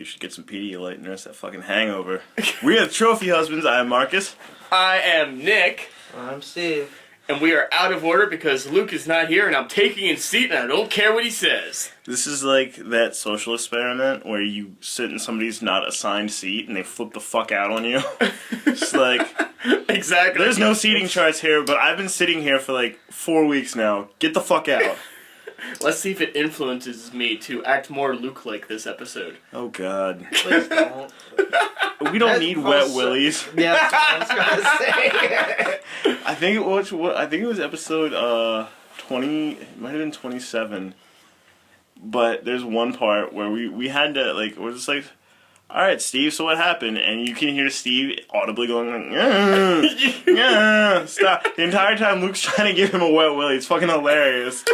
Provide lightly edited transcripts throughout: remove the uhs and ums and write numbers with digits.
You should get some Pedialyte and nurse that fucking hangover. We are the Trophy Husbands. I am Marcus. I am Nick. I'm Steve. And we are out of order because Luke is not here and I'm taking his seat and I don't care what he says. This is like that social experiment where you sit in somebody's not assigned seat and they flip the fuck out on you. It's like... Exactly. There's no seating charts here, but I've been sitting here for like 4 weeks now. Get the fuck out. Let's see if it influences me to act more Luke-like this episode. Oh, God. Please don't. We don't need wet willies. Yeah, that's what I was gonna say. I think it was episode 20. It might have been 27. But there's one part where we had to we're just like, all right, Steve. So what happened? And you can hear Steve audibly going like, yeah, stop. The entire time Luke's trying to give him a wet willy. It's fucking hilarious.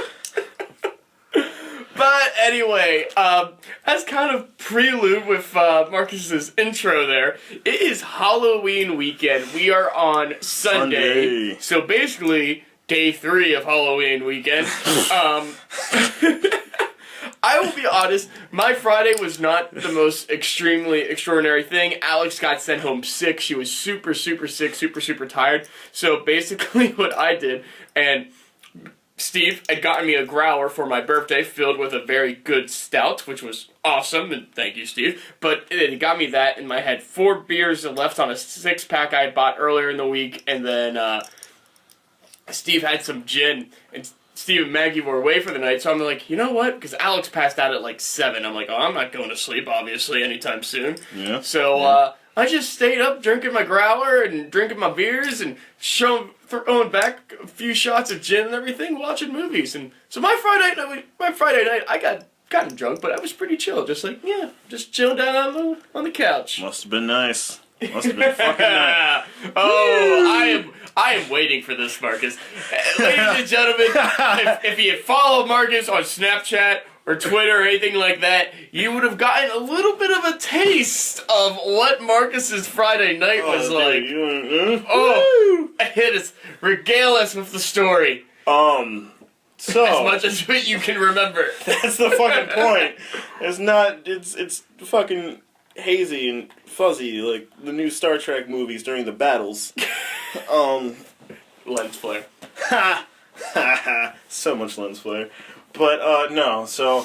But anyway, as kind of prelude with Marcus's intro there, it is Halloween weekend. We are on Sunday. So basically, day 3 of Halloween weekend. I will be honest, my Friday was not the most extremely extraordinary thing. Alex got sent home sick. She was super, super sick, super, super tired. So basically what I did, and Steve had gotten me a growler for my birthday filled with a very good stout, which was awesome, and thank you, Steve. But it got me that, and I had 4 beers left on a 6-pack I had bought earlier in the week, and then Steve had some gin, and Steve and Maggie were away for the night, so I'm like, you know what? Because Alex passed out at like 7. I'm like, oh, I'm not going to sleep, obviously, anytime soon. Yeah. So, I just stayed up drinking my growler and drinking my beers and throwing back a few shots of gin and everything, watching movies. And so my Friday night, I got kind of drunk, but I was pretty chill. Just like, yeah, just chilling down on the couch. Must have been nice. Must have been fucking nice. Oh, I am waiting for this, Marcus. Ladies and gentlemen, if you follow Marcus on Snapchat or Twitter or anything like that, you would have gotten a little bit of a taste of what Marcus's Friday night was like. Oh, hit us, regale us with the story. So As much as you can remember. That's the fucking point. It's fucking hazy and fuzzy like the new Star Trek movies during the battles. Lens flare. Ha! Ha ha! So much lens flare. But, no, so,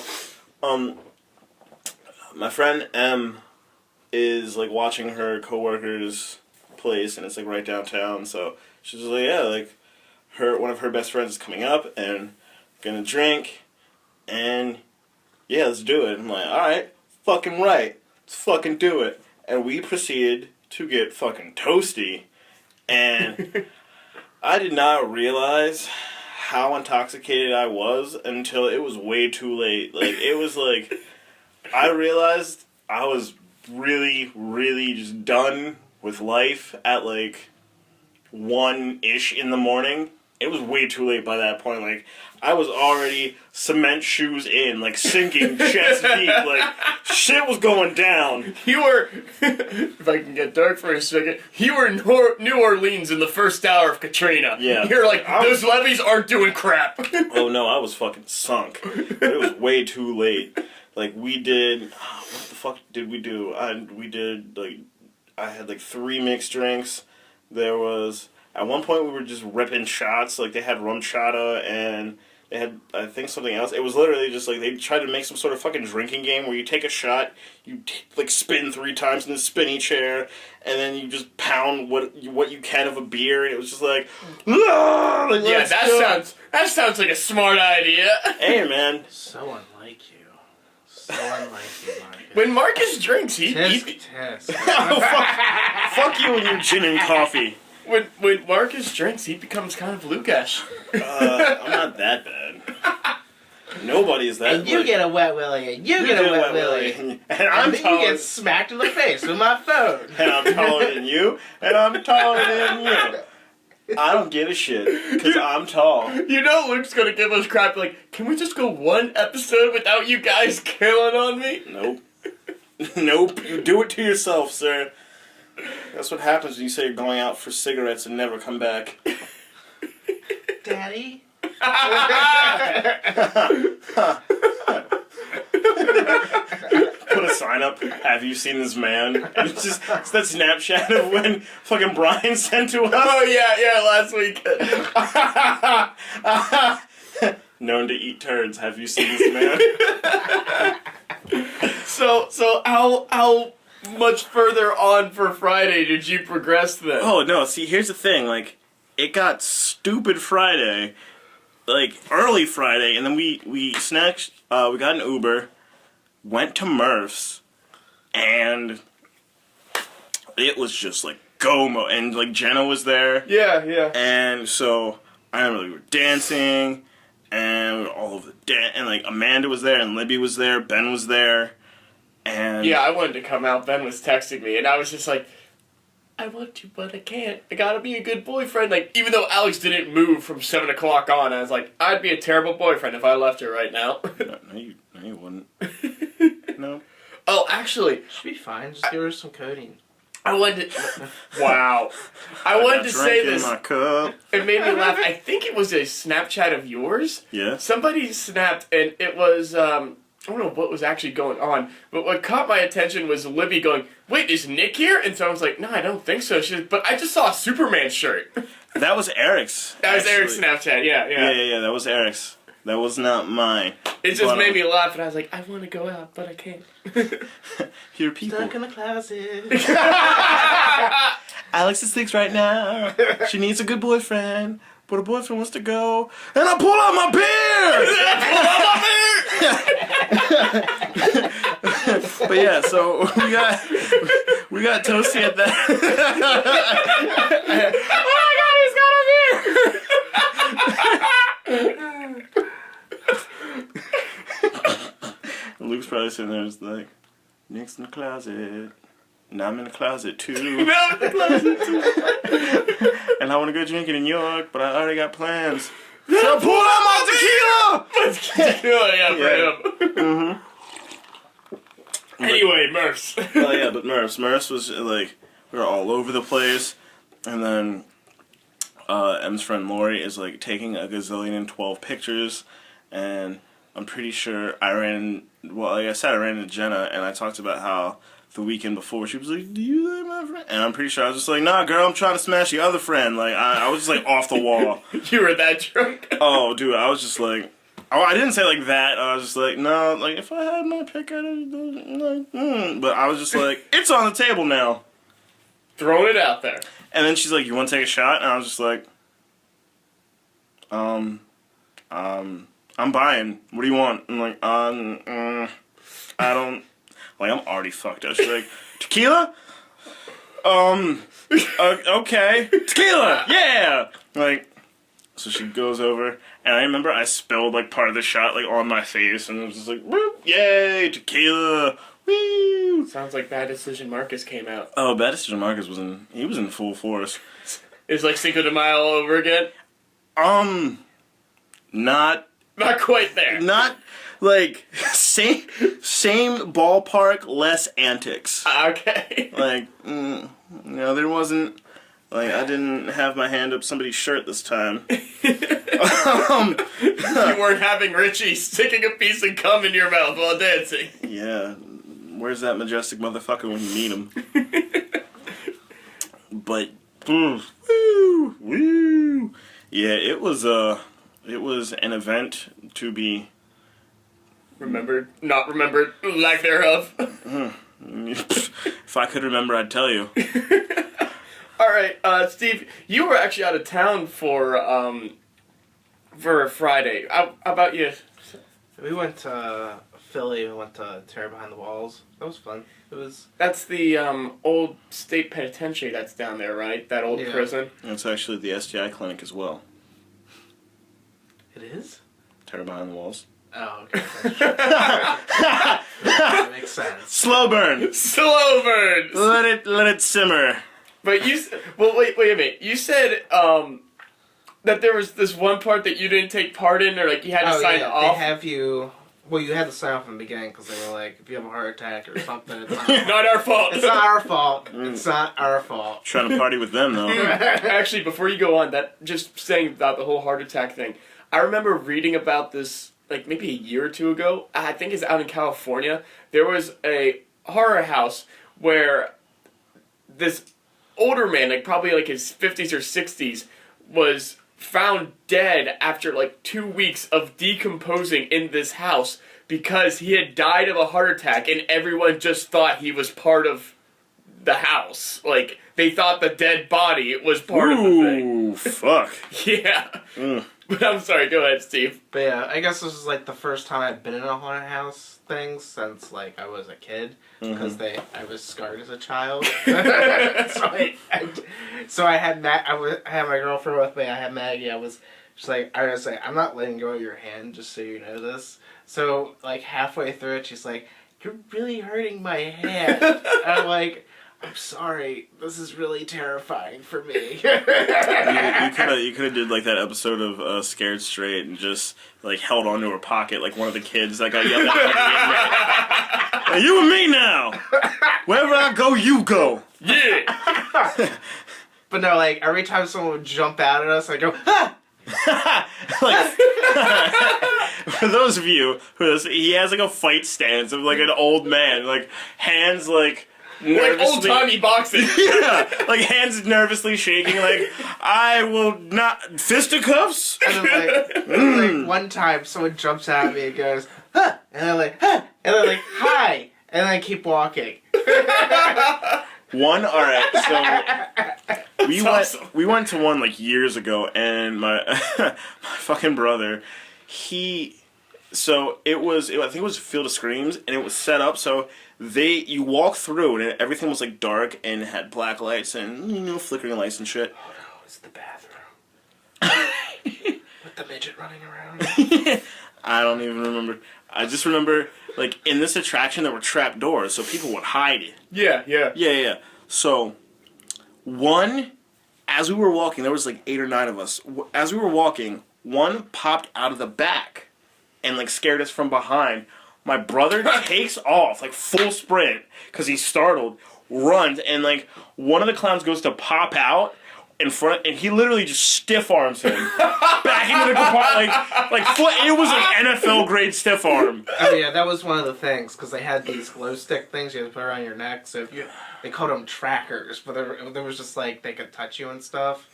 my friend M is, like, watching her coworker's place, and it's, like, right downtown, so she's like, yeah, like, one of her best friends is coming up, and gonna drink, and, yeah, let's do it. I'm like, alright, fucking right, let's fucking do it. And we proceeded to get fucking toasty, and I did not realize how intoxicated I was until it was way too late. Like, it was like, I realized I was really, really just done with life at like 1-ish in the morning. It was way too late by that point. Like, I was already cement shoes in, like sinking chest deep. Like, shit was going down. You were, if I can get dark for a second, you were in New Orleans in the first hour of Katrina. Yeah. You're like, those levees aren't doing crap. Oh no, I was fucking sunk. It was way too late. Like, we did, what the fuck did we do? I had like 3 mixed drinks. There was, at one point we were just ripping shots. Like, they had rum chata and they had, I think, something else. It was literally just like they tried to make some sort of fucking drinking game where you take a shot, you like spin 3 times in the spinny chair, and then you just pound what you can of a beer, and it was just like, ah, like yeah, that sounds like a smart idea. Hey man, So unlike you. So unlike you, Marcus. When Marcus drinks, he Test. oh, fuck you and your gin and coffee. When Marcus drinks, he becomes kind of Luke-ish. I'm not that bad. Nobody is that. And you get a wet willy, and you get a wet willy. And And then you get smacked in the face with my phone. And I'm taller than you, and I'm taller than you. I don't give a shit, because I'm tall. You know Luke's gonna give us crap like, can we just go 1 episode without you guys killing on me? Nope. Nope, you do it to yourself, sir. That's what happens when you say you're going out for cigarettes and never come back. Daddy? Put a sign up, have you seen this man? And it's that Snapchat of when fucking Brian sent to us. Oh yeah, last week. Known to eat turds, have you seen this man? So how much further on for Friday did you progress then? Oh, no, see, here's the thing, like, it got stupid Friday, like, early Friday, and then we snatched, we got an Uber, went to Murph's, and it was just, like, and, like, Jenna was there. Yeah. And so, I remember we were dancing, and we were all over the and, like, Amanda was there, and Libby was there, Ben was there, and... Yeah, I wanted to come out, Ben was texting me, and I was just like, I want to, but I can't. I gotta be a good boyfriend. Like, even though Alex didn't move from 7 o'clock on, I was like, I'd be a terrible boyfriend if I left her right now. No, you wouldn't. No. Oh, actually, Should be fine. Just give her some codeine. I wanted to... Wow. I wanted to say this. My cup. It made me laugh. I think it was a Snapchat of yours. Yeah. Somebody snapped, and it was, I don't know what was actually going on, but what caught my attention was Libby going, wait, is Nick here? And so I was like, no, I don't think so. She said, but I just saw a Superman shirt. That was Eric's. That was actually. Eric's Snapchat, yeah. Yeah, that was Eric's. That was not mine. It just made me laugh, and I was like, I want to go out, but I can't. Here, people. Stuck in the closet. Alex is 6 right now. She needs a good boyfriend, but her boyfriend wants to go. And I pull out my beer! But yeah, so we got Toasty at that. Oh my god, he's got a beer! Luke's probably sitting there just like, Nick's in the closet. And I'm in the closet too. No, I'm in the closet too. And I want to go drinking in York, but I already got plans. So I pull out my tequila! Tequila, yeah, for him. Mm-hmm. Anyway, Murphs. Oh yeah, but Murphs was like, we were all over the place. And then M's friend Lori is like taking a gazillion and 12 pictures. And I'm pretty sure I ran into Jenna, and I talked about how the weekend before she was like, do you like my friend? And I'm pretty sure I was just like, nah, girl, I'm trying to smash the other friend. Like, I was just like off the wall. You were that drunk? Oh, dude, I was just like, I didn't say like that. I was just like, no, like, if I had my pick, But I was just like, it's on the table now. Throwing it out there. And then she's like, you want to take a shot? And I was just like, I'm buying. What do you want? I'm like, I don't, like, I'm already fucked up. She's like, tequila? Okay. Tequila! Yeah! Like, so she goes over, and I remember I spilled, like, part of the shot, like, on my face, and it was just like, whoop, yay, tequila, woo! Sounds like Bad Decision Marcus came out. Oh, Bad Decision Marcus was in full force. It's like Cinco de Mayo all over again? Not quite there. Not, like, same ballpark, less antics. Okay. Like, no, there wasn't, like, I didn't have my hand up somebody's shirt this time. You weren't having Richie sticking a piece of cum in your mouth while dancing. Yeah, where's that majestic motherfucker when you need him? But, woo, yeah, it was an event to be remembered, not remembered, lack thereof. If I could remember, I'd tell you. All right, Steve, you were actually out of town for Friday. How about you? We went to Philly. We went to Terror Behind the Walls. That was fun. That's the old state penitentiary that's down there, right? That old prison. It's actually the STI clinic as well. It is? Terror Behind the Walls. Oh, okay. That makes sense. Slow burn. Slow burns. Let it simmer. But wait a minute. You said that there was this one part that you didn't take part in, or like you had to sign off. They have you. Well, you had to sign off in the beginning because they were like, if you have a heart attack or something, it's not, not our fault. It's not our fault. It's not our fault. Trying to party with them though. Actually, before you go on, that just saying about the whole heart attack thing, I remember reading about this like maybe a year or two ago. I think it's out in California. There was a horror house where this older man, like probably like his 50s or 60s, was found dead after like 2 weeks of decomposing in this house because he had died of a heart attack and everyone just thought he was part of the house. Like, they thought the dead body was part of the thing. Ooh, fuck. Yeah. But I'm sorry, go ahead, Steve. But yeah, I guess this is like the first time I've been in a haunted house thing since like I was a kid, because I was scarred as a child. so I had I had my girlfriend with me. I had Maggie. I was like, I'm not letting go of your hand, just so you know this. So like halfway through it, she's like, "You're really hurting my hand." And I'm like, "I'm sorry. This is really terrifying for me." You could have did like that episode of Scared Straight and just like held onto her pocket like one of the kids that got yelled at. Like, you and me now. Wherever I go, you go. Yeah. But no, like every time someone would jump out at us, I go, "Ah!" Like, for those of you he has like a fight stance of like an old man, like hands like old-timey boxing. Yeah, like hands nervously shaking, like, I will not, fisticuffs? And then like one time someone jumps at me and goes, "Huh!" And I'm like, "Huh!" And I'm like, "Hi!" And then I keep walking. Alright, so we went to one like years ago, and my my fucking brother, I think it was Field of Screams, and it was set up so you walk through and everything was like dark and had black lights and flickering lights and shit. Oh no, it's the bathroom. With the midget running around. I don't even remember. I just remember, like, in this attraction there were trap doors, so people would hide. Yeah. So, as we were walking, there was like 8 or 9 of us. As we were walking, one popped out of the back and like scared us from behind. My brother takes off, like full sprint, because he's startled, runs, and like one of the clowns goes to pop out in front, and he literally just stiff arms him back into the compartment, it was an NFL grade stiff arm. Oh yeah, that was one of the things, because they had these glow stick things you had to put around your neck. So they called them trackers, but there was just like they could touch you and stuff.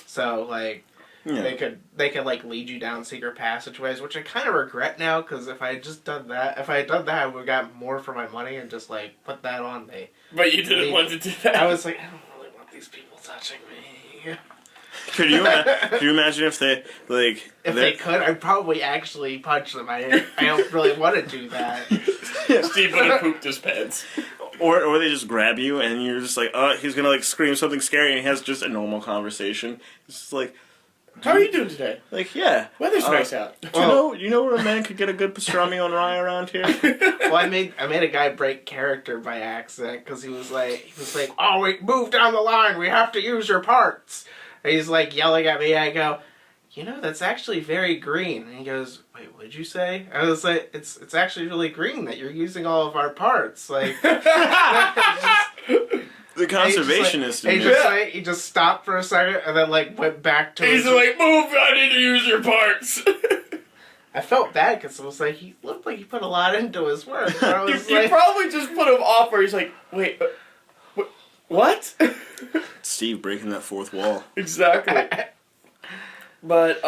So like. Yeah. They could like lead you down secret passageways, which I kind of regret now, because if I had done that, I would have got more for my money and just like put that on me. But you didn't want to do that. I was like, I don't really want these people touching me. Could you imagine if they like? If they could, I'd probably actually punch them. I don't really want to do that. Steve would have pooped his pants. Or they just grab you and you're just like, he's gonna like scream something scary, and he has just a normal conversation. It's just like. How are you doing today? Like, yeah. Weather's nice out. Do you know where a man could get a good pastrami on rye around here? Well, I made a guy break character by accident, because he was like, "Oh, wait, move down the line. We have to use your parts." And he's like yelling at me. I go, "That's actually very green." And he goes, "Wait, what did you say?" I was like, "It's actually really green that you're using all of our parts." Like. The conservationist in me. He just stopped for a second and then like went back to. He's like, "Move! I need to use your parts." I felt bad because it was like he looked like he put a lot into his work. You probably just put him off where he's like, "Wait, what?" Steve breaking that fourth wall. Exactly. But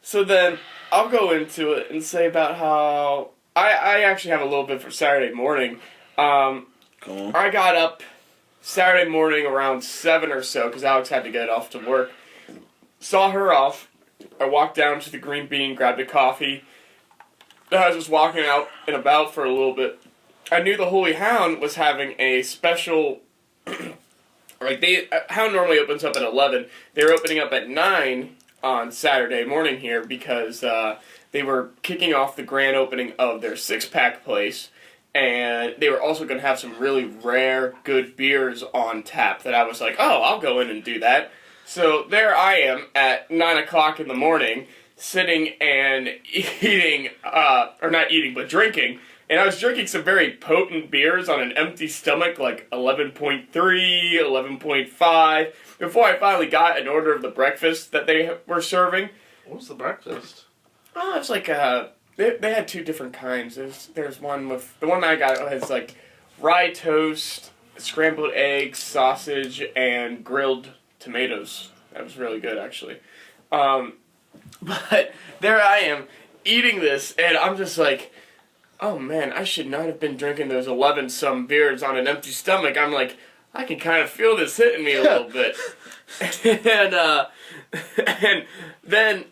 so then I'll go into it and say about how I actually have a little bit for Saturday morning. I got up Saturday morning around 7 or so, because Alex had to get off to work. Saw her off. I walked down to the Green Bean, grabbed a coffee. I was just walking out and about for a little bit. I knew the Holy Hound was having a special... Hound normally opens up at 11. They were opening up at 9 on Saturday morning here, because they were kicking off the grand opening of their 6-pack place. And they were also going to have some really rare, good beers on tap that I was like, oh, I'll go in and do that. So there I am at 9 o'clock in the morning, sitting and eating, or not eating, but drinking. And I was drinking some very potent beers on an empty stomach, like 11.3, 11.5, before I finally got an order of the breakfast that they were serving. What was the breakfast? Oh, it's like, they had 2 different kinds. There's one with, the one I got has like rye toast, scrambled eggs, sausage, and grilled tomatoes. That was really good, actually. But there I am, eating this, and I'm just like, oh man, I should not have been drinking those 11-some beers on an empty stomach. I'm like, I can kind of feel this hitting me a little bit. And then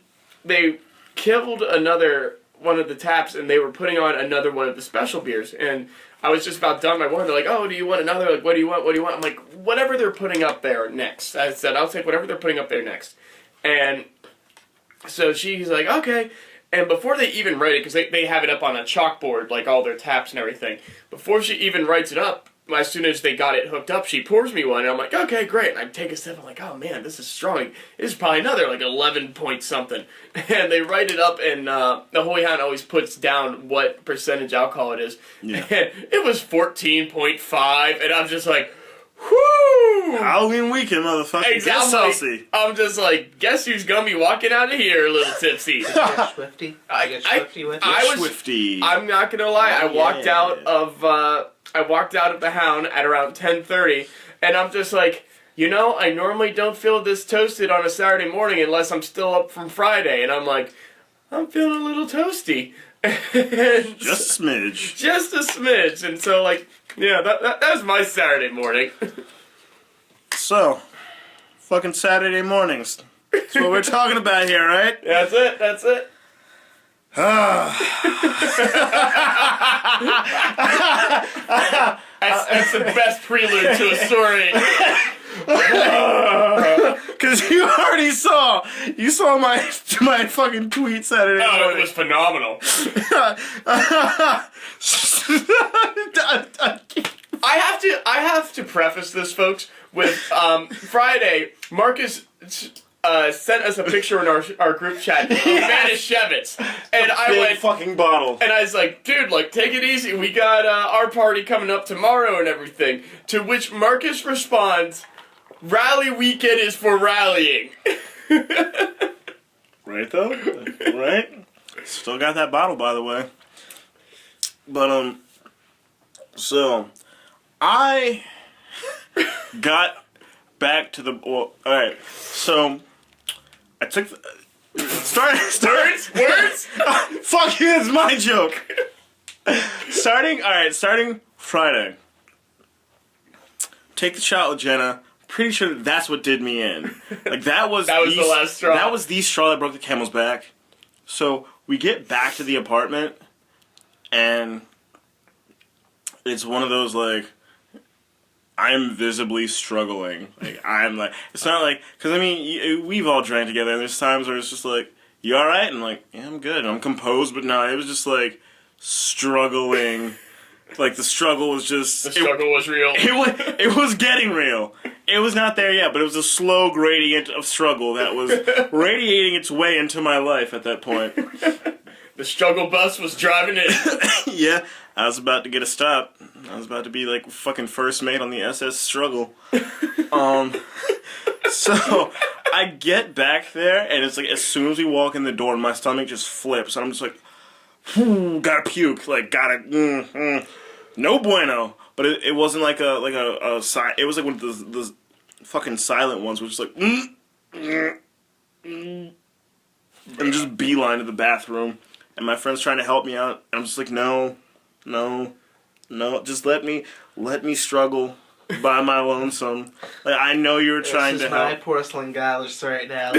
they killed another one of the taps, and they were putting on another one of the special beers, and I was just about done my one. They're like, oh, do you want another? Like, what do you want? What do you want? I'm like, whatever they're putting up there next. I said, I'll take whatever they're putting up there next. And so she's like, okay. And before they even write it, because they have it up on a chalkboard, like all their taps and everything, before she even writes it up, as soon as they got it hooked up, she pours me one, and I'm like, okay, great. And I take a sip, I'm like, oh man, this is strong. This is probably another, like, 11 point something. And they write it up, and the Holy Hound always puts down what percentage alcohol it is. Yeah. And it was 14.5, and I'm just like, whoo! Halloween weekend, motherfucker. Exactly. I'm just like, guess who's gonna be walking out of here a little tipsy? Did you get Swifty? Swifty. I'm not gonna lie. I walked out of the Hound at around 10:30, and I'm just like, you know, I normally don't feel this toasted on a Saturday morning unless I'm still up from Friday, and I'm like, I'm feeling a little toasty. Just a smidge. Just a smidge, and so like, yeah, that was my Saturday morning. So, fucking Saturday mornings. That's what we're talking about here, right? That's it. That's the best prelude to a story. Because you already saw my fucking tweet Saturday morning. Oh, it was phenomenal. I have to preface this, folks, with Friday, Marcus sent us a picture in our group chat of Manischewitz, and I went fucking bottle, and I was like, dude, like, take it easy. We got our party coming up tomorrow and everything. To which Marcus responds, "Rally weekend is for rallying." Right though, right? Still got that bottle, by the way. But so I got back to the all right. So I took words. Fuck you, it's my joke. Starting Friday. Take the shot with Jenna. Pretty sure that's what did me in. Like that was the last straw. That was the straw that broke the camel's back. So we get back to the apartment, and it's one of those like, I'm visibly struggling. Like I'm like, it's not like, because I mean we've all drank together, and there's times where it's just like, you all right? And I'm like, yeah, I'm good. And I'm composed, but no, it was just like struggling. Like the struggle was just. The struggle was real. It was getting real. It was not there yet, but it was a slow gradient of struggle that was radiating its way into my life at that point. The struggle bus was driving in. Yeah, I was about to get a stop. I was about to be like fucking first mate on the SS Struggle. So I get back there, and it's like as soon as we walk in the door, my stomach just flips, and I'm just like, gotta puke, like gotta, no bueno. But it wasn't like a it was like one of the fucking silent ones, which is like, and just beeline to the bathroom. And my friend's trying to help me out, and I'm just like, no, just let me struggle by my lonesome. Like I know you're trying to help. This is my porcelain goddess right now.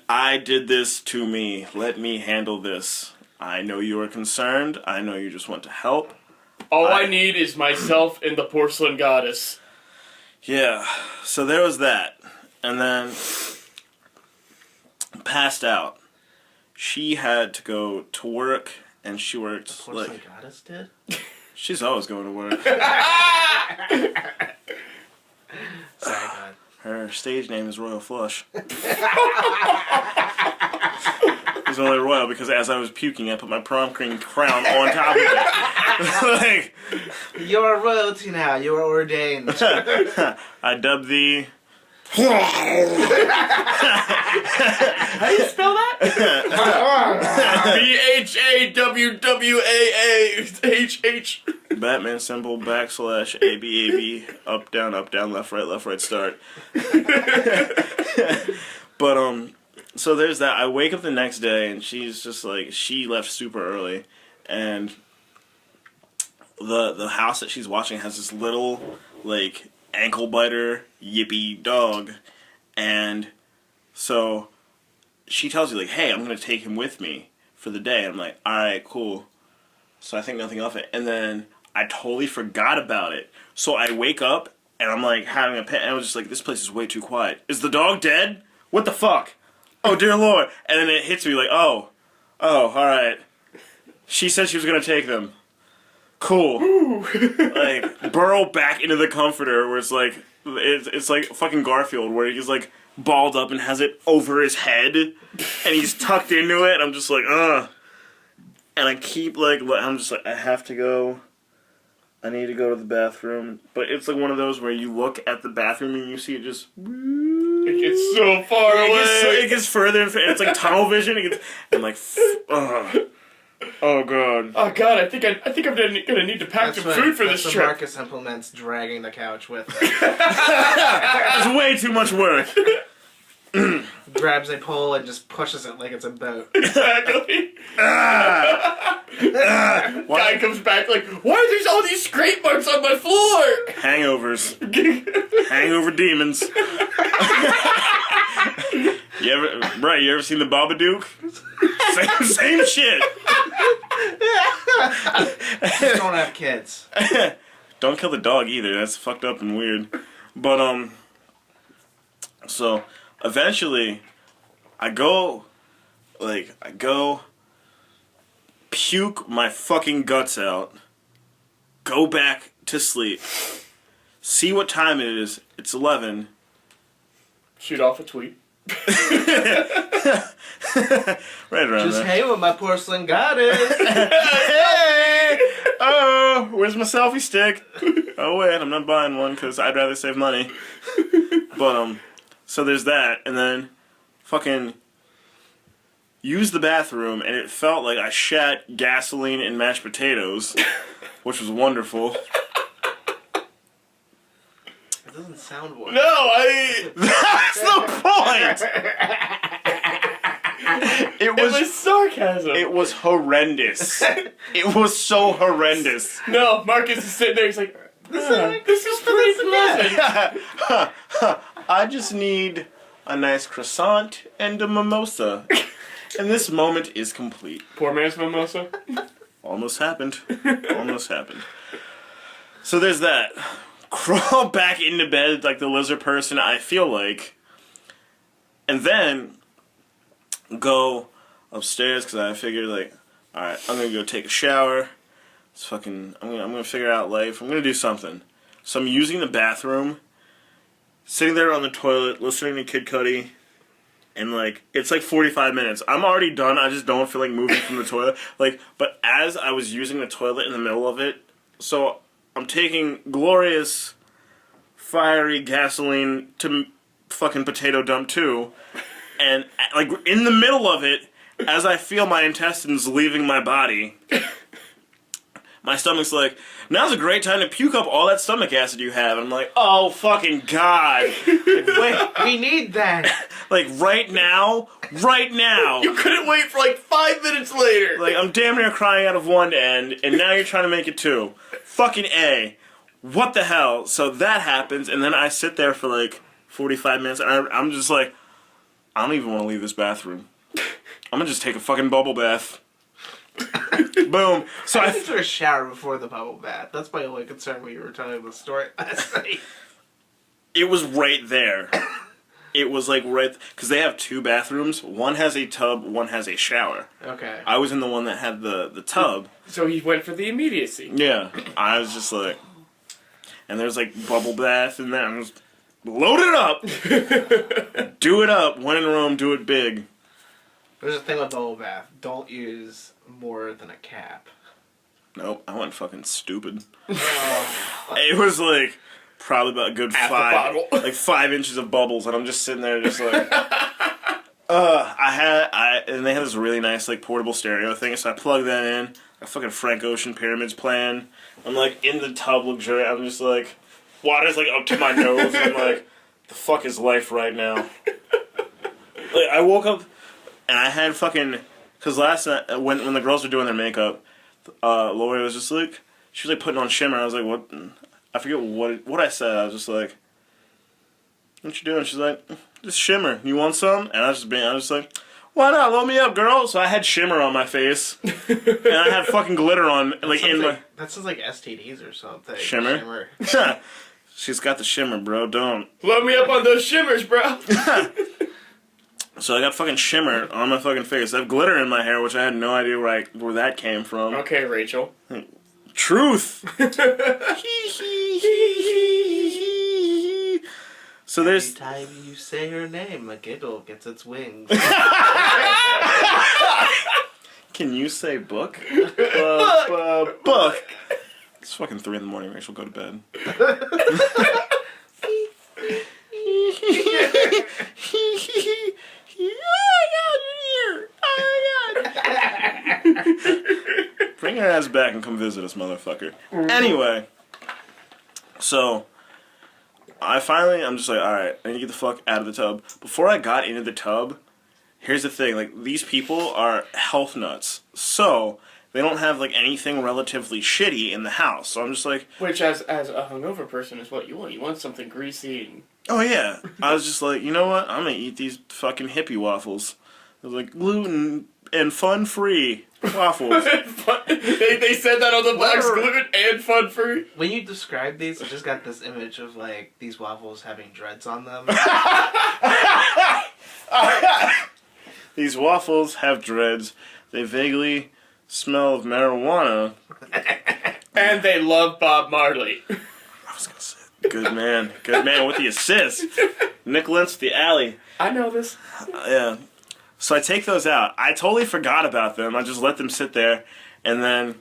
I did this to me. Let me handle this. I know you are concerned. I know you just want to help. All I need is myself and the porcelain goddess. Yeah, so there was that. And then, passed out. She had to go to work, and she worked, the porcelain goddess did? She's always going to work. Sorry, God. Her stage name is Royal Flush. It's only royal because as I was puking, I put my prom queen crown on top of it. Like, you're royalty now. You are ordained. I dubbed thee How do you spell that? BHAWWAAHH. Batman symbol / AB, up, down, left, right, start. But, so there's that. I wake up the next day, and she's just like, she left super early, and the house that she's watching has this little, like, ankle biter, yippy dog, and so she tells you, like, hey, I'm going to take him with me for the day. I'm like, alright, cool. So I think nothing of it, and then I totally forgot about it. So I wake up, and I'm, like, having a pet, and I was just like, this place is way too quiet. Is the dog dead? What the fuck? Oh, dear Lord. And then it hits me, like, oh, alright. She said she was going to take them. Cool. Like, burrow back into the comforter where it's like fucking Garfield where he's like balled up and has it over his head and he's tucked into it and I'm just like, ugh. And I keep like, I'm just like, I have to go. I need to go to the bathroom. But it's like one of those where you look at the bathroom and you see it just... It gets so far away. It gets further and it's like tunnel vision. And like, oh god. Oh god, I think I'm gonna need to pack some food for this trip. Marcus implements dragging the couch with him. It's way too much work. Grabs a pole and just pushes it like it's a boat. Exactly. Guy comes back like, why are there all these scrape marks on my floor? Hangovers. Hangover demons. You ever seen the Babadook? Same shit. Just don't have kids. Don't kill the dog either. That's fucked up and weird. But so eventually, I go puke my fucking guts out, go back to sleep, see what time it is. It's 11. Shoot off a tweet. Right around Just there. hey with my porcelain goddess. Hey! Oh, where's my selfie stick? Oh wait, I'm not buying one because I'd rather save money. But so there's that, and then fucking used the bathroom, and it felt like I shat gasoline and mashed potatoes, which was wonderful. It doesn't sound wonderful. No, That's the point. It was sarcasm. It was horrendous. It was so horrendous. No, Marcus is sitting there. He's like, this is pretty pleasant. I just need a nice croissant and a mimosa. And this moment is complete. Poor man's mimosa. Almost happened. Almost happened. So there's that. Crawl back into bed like the lizard person I feel like. And then go upstairs because I figured like, alright, I'm gonna go take a shower. I'm gonna figure out life. I'm gonna do something. So I'm using the bathroom, sitting there on the toilet, listening to Kid Cudi, and like it's like 45 minutes. I'm already done. I just don't feel like moving from the toilet. Like, but as I was using the toilet in the middle of it, so I'm taking glorious, fiery gasoline to fucking potato dump too, and like in the middle of it, as I feel my intestines leaving my body. My stomach's like, now's a great time to puke up all that stomach acid you have. And I'm like, oh, fucking God. Like, wait, we need that. Like, right now? Right now. You couldn't wait for like 5 minutes later. Like, I'm damn near crying out of one end, and now you're trying to make it two. Fucking A. What the hell? So that happens, and then I sit there for like 45 minutes, and I'm just like, I don't even want to leave this bathroom. I'm gonna just take a fucking bubble bath. Boom. So I took a shower before the bubble bath. That's my only concern when you were telling the story last night. It was right there. It was like right... Because they have two bathrooms. One has a tub, one has a shower. Okay. I was in the one that had the tub. So he went for the immediacy. Yeah. I was just like... And there's like bubble bath in there. I'm just... Load it up! Do it up. When in Rome, do it big. There's a thing with bubble bath. Don't use more than a cap. Nope. I went fucking stupid. It was like... probably about a good Half the 5, bottle. like 5 inches of bubbles, and I'm just sitting there just like, and they had this really nice like portable stereo thing, so I plugged that in. A fucking Frank Ocean Pyramids playing. I'm like in the tub, luxurious. I'm just like, water's like up to my nose, and I'm like, the fuck is life right now? Like I woke up, and I had fucking, cause last night when the girls were doing their makeup, Lori was just like, she was like putting on shimmer. I was like, what? I forget what I said. I was just like, what you doing? She's like, just shimmer. You want some? And I was just like, why not? Load me up, girl. So I had shimmer on my face, and I had fucking glitter on, like in my. That sounds like STDs or something. Shimmer? She's got the shimmer, bro. Don't. Load me up on those shimmers, bro. So I got fucking shimmer on my fucking face. I have glitter in my hair, which I had no idea where that came from. Okay, Rachel. Truth. So there's. Every time you say her name, a giggle gets its wings. Can you say book? Book. It's fucking 3 in the morning, Rachel. Go to bed. Bring her ass back and come visit us, motherfucker. Anyway, so I'm just like, alright, I need to get the fuck out of the tub. Before I got into the tub, here's the thing, like, these people are health nuts. So, they don't have, like, anything relatively shitty in the house. So I'm just like... Which, as a hungover person, is what you want. You want something greasy and... Oh, yeah. I was just like, you know what? I'm gonna eat these fucking hippie waffles. It was like gluten and fun-free waffles. they said that on the box, gluten and fun-free. When you describe these, I just got this image of, like, these waffles having dreads on them. These waffles have dreads. They vaguely smell of marijuana. And they love Bob Marley. I was gonna say, good man with the assist. Nick Lentz, the alley. I know this. Yeah. So I take those out. I totally forgot about them. I just let them sit there, and then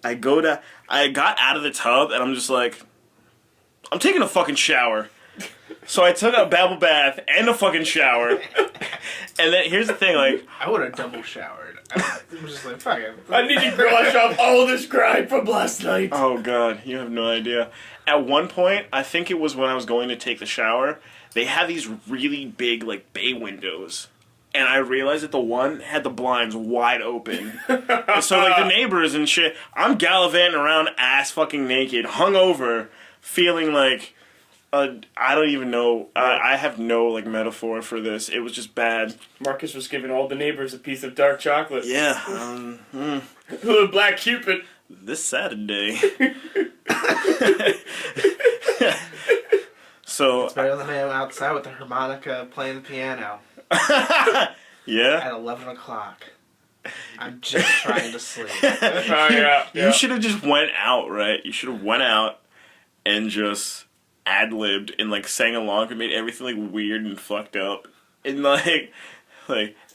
I got out of the tub, and I'm just like, I'm taking a fucking shower. So I took a bubble bath and a fucking shower. And then here's the thing, like, I would have double showered. I was just like, fuck it. I need to wash off all this grime from last night. Oh god, you have no idea. At one point, I think it was when I was going to take the shower, they had these really big, like, bay windows. And I realized that the one had the blinds wide open. So, like, the neighbors and shit, I'm gallivanting around ass fucking naked, hungover, feeling like, I don't even know, I have no, like, metaphor for this. It was just bad. Marcus was giving all the neighbors a piece of dark chocolate. Yeah. A little black Cupid. This Saturday. So It's better than the man outside with the harmonica playing the piano. Yeah? At 11 o'clock. I'm just trying to sleep. Oh, yeah. You should have just went out, right? You should have went out and just ad-libbed and, like, sang along and made everything, like, weird and fucked up. And, like,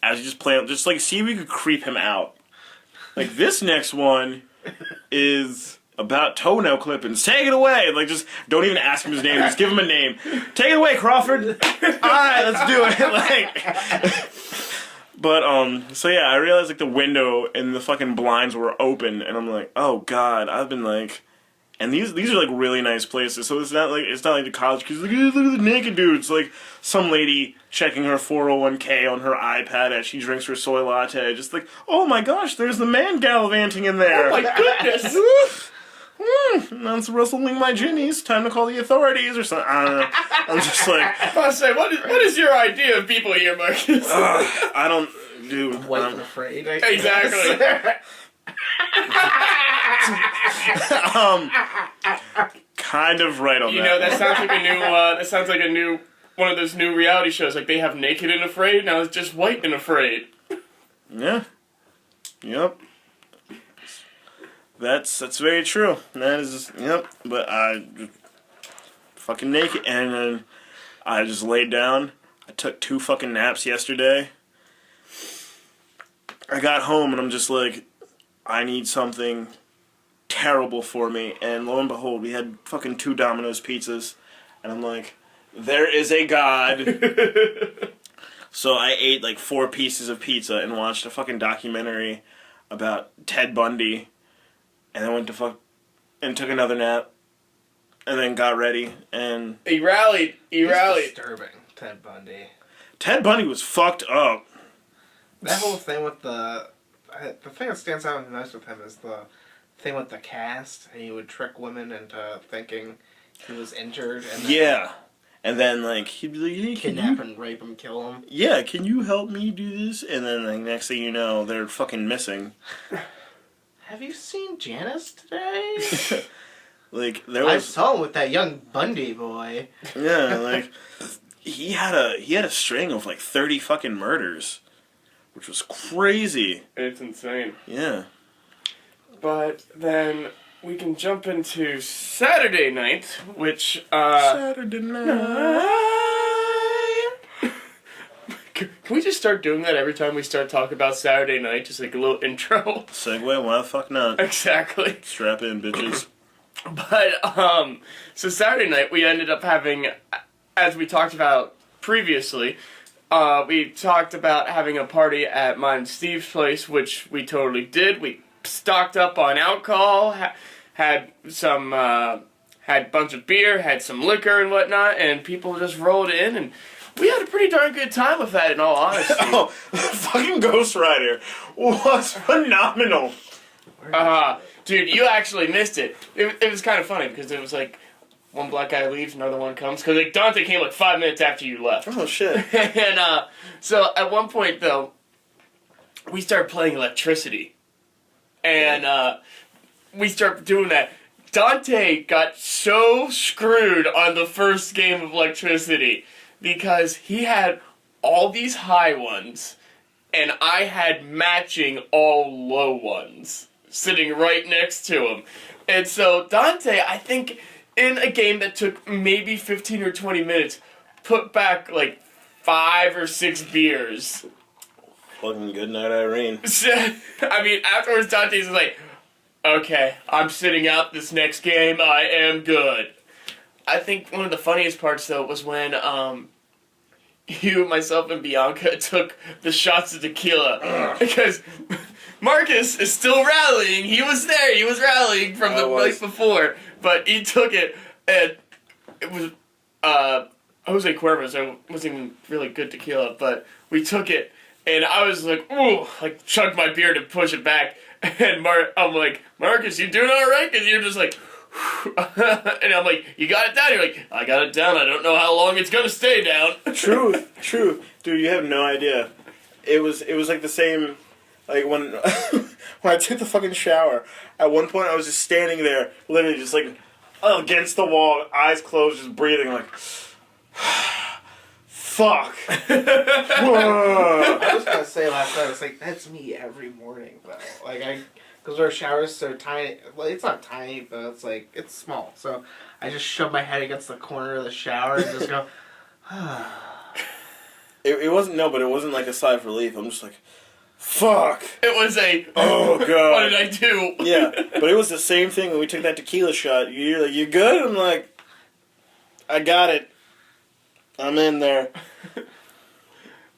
as you just play, just, like, see if you could creep him out. Like, this next one is about toenail clippings. Take it away! Like, just don't even ask him his name. Just give him a name. Take it away, Crawford! Alright, let's do it. Like... But, so yeah, I realized, like, the window and the fucking blinds were open, and I'm like, oh god, I've been, like... And these are, like, really nice places, so it's not like the college kids, like, look at the naked dudes. Like, some lady checking her 401k on her iPad as she drinks her soy latte, just like, oh my gosh, there's the man gallivanting in there. Oh my goodness! That's rustling my jimmies. Time to call the authorities or something. I don't know. I'm just like... I say, what is your idea of people here, Marcus? I don't... Dude. White and afraid. Exactly. Kind of right on that. You know, that sounds like a new one of those new reality shows. Like, they have Naked and Afraid, now it's just White and Afraid. Yeah. Yep. That's very true. That is, yep. But I fucking naked, and then I just laid down. I took 2 fucking naps yesterday. I got home and I'm just like, I need something terrible for me. And lo and behold, we had fucking 2 Domino's pizzas. And I'm like, there is a God. So I ate like 4 pieces of pizza and watched a fucking documentary about Ted Bundy. And then went to and took another nap. And then got ready and... He rallied. It's disturbing, Ted Bundy. Ted Bundy was fucked up. That whole thing with the thing that stands out most with him is the thing with the cast. And he would trick women into thinking he was injured. And then Yeah. And then, like, he'd be like, hey, kidnap and rape him, kill him. Yeah, can you help me do this? And then, like, next thing you know, they're fucking missing. Have you seen Janice today? Like, there I was... saw him with that young Bundy boy. Yeah, like, he had a string of, like, 30 fucking murders. Which was crazy. It's insane. Yeah. But then we can jump into Saturday night, which, Saturday night. Can we just start doing that every time we start talking about Saturday night? Just like a little intro? Segway, why the fuck not? Exactly. Strap in, bitches. But, so Saturday night we ended up having, as we talked about previously, we talked about having a party at mine and Steve's place, which we totally did. We stocked up on alcohol, had a bunch of beer, had some liquor and whatnot, and people just rolled in, and we had a pretty darn good time with that, in all honesty. Oh, fucking Ghost Rider was phenomenal. Dude, you actually missed it. It was kind of funny, because it was like, one black guy leaves, another one comes. Because like, Dante came like 5 minutes after you left. Oh, shit. And so at one point, though, we started playing electricity. And we started doing that. Dante got so screwed on the first game of electricity because he had all these high ones, and I had matching all low ones sitting right next to him. And so Dante, I think, in a game that took maybe 15 or 20 minutes, put back like 5 or 6 beers. Fucking good night, Irene. I mean, afterwards Dante's like, okay, I'm sitting out this next game, I am good. I think one of the funniest parts, though, was when you, myself, and Bianca took the shots of tequila. Because Marcus is still rallying. He was there. He was rallying from the night before. But he took it, and it was Jose Cuervo, so it wasn't even really good tequila. But we took it, and I was like, ooh, like, chugged my beer to push it back. And I'm like, Marcus, you doing all right? Because you're just like... and I'm like, you got it down? You're like, I got it down. I don't know how long it's gonna stay down. True. Dude, you have no idea. It was like the same, like when when I took the fucking shower. At one point, I was just standing there, literally just like against the wall, eyes closed, just breathing, like, fuck. I was gonna say last night, I was like, that's me every morning, though. Like, because our shower's so tiny. Well, it's not tiny, but it's like, it's small. So I just shove my head against the corner of the shower and just go, It wasn't like a sigh of relief. I'm just like, fuck. It was oh, God. What did I do? Yeah, but it was the same thing when we took that tequila shot. You're like, you good? I'm like, I got it. I'm in there.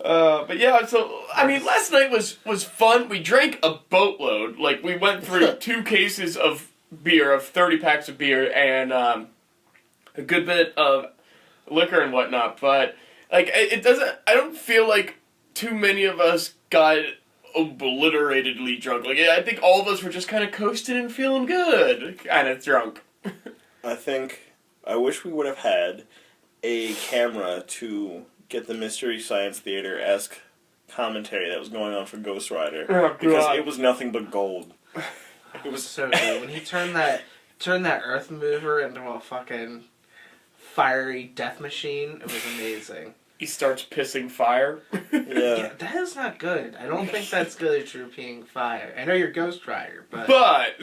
But yeah, so, I mean, last night was fun. We drank a boatload. Like, we went through 2 cases of beer, of 30 packs of beer, and a good bit of liquor and whatnot. But, like, I don't feel like too many of us got obliteratedly drunk. Like, I think all of us were just kind of coasting and feeling good, kind of drunk. I wish we would have had a camera to get the Mystery Science Theater-esque commentary that was going on for Ghost Rider. Oh, because it was nothing but gold. it was so good. When he turned that earth mover into a fucking fiery death machine, it was amazing. He starts pissing fire. Yeah. That is not good. I don't think that's good at European fire. I know you're Ghost Rider, but...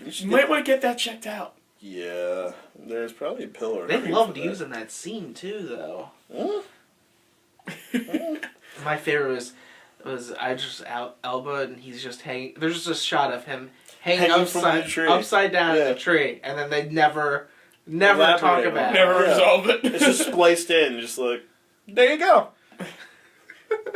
you might want to get that checked out. Yeah. There's probably a pill or They loved using that scene, too, though. My favorite was Idris Elba, and he's just hanging. There's just a shot of him hanging upside down in the tree, and then they never Never talk elaborate on about it. it. Never Yeah. resolve it. It's just spliced in, just like, there you go.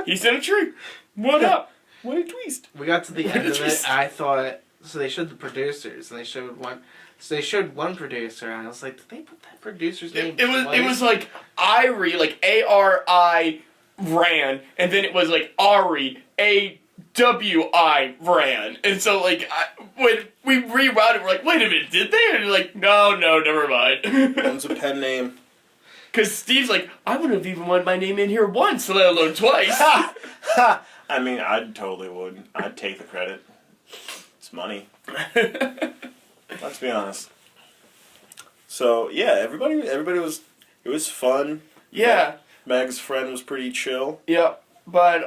He's in a tree. What up? What a twist. We got to the end of it. I thought so. They showed the producers, and they showed one. So they showed one producer, and I was like, did they put that producer's name? It was like Irie, like Ari ran, and then it was like Ari AWI ran, and so like when we rerouted, we're like, wait a minute, did they? And you're like, no, never mind. One's a pen name. Because Steve's like, I wouldn't have even wanted my name in here once, let alone twice. I mean, I totally would. I'd take the credit. It's money. Let's be honest. So yeah, everybody was. It was fun. Yeah. Meg's friend was pretty chill. Yeah. But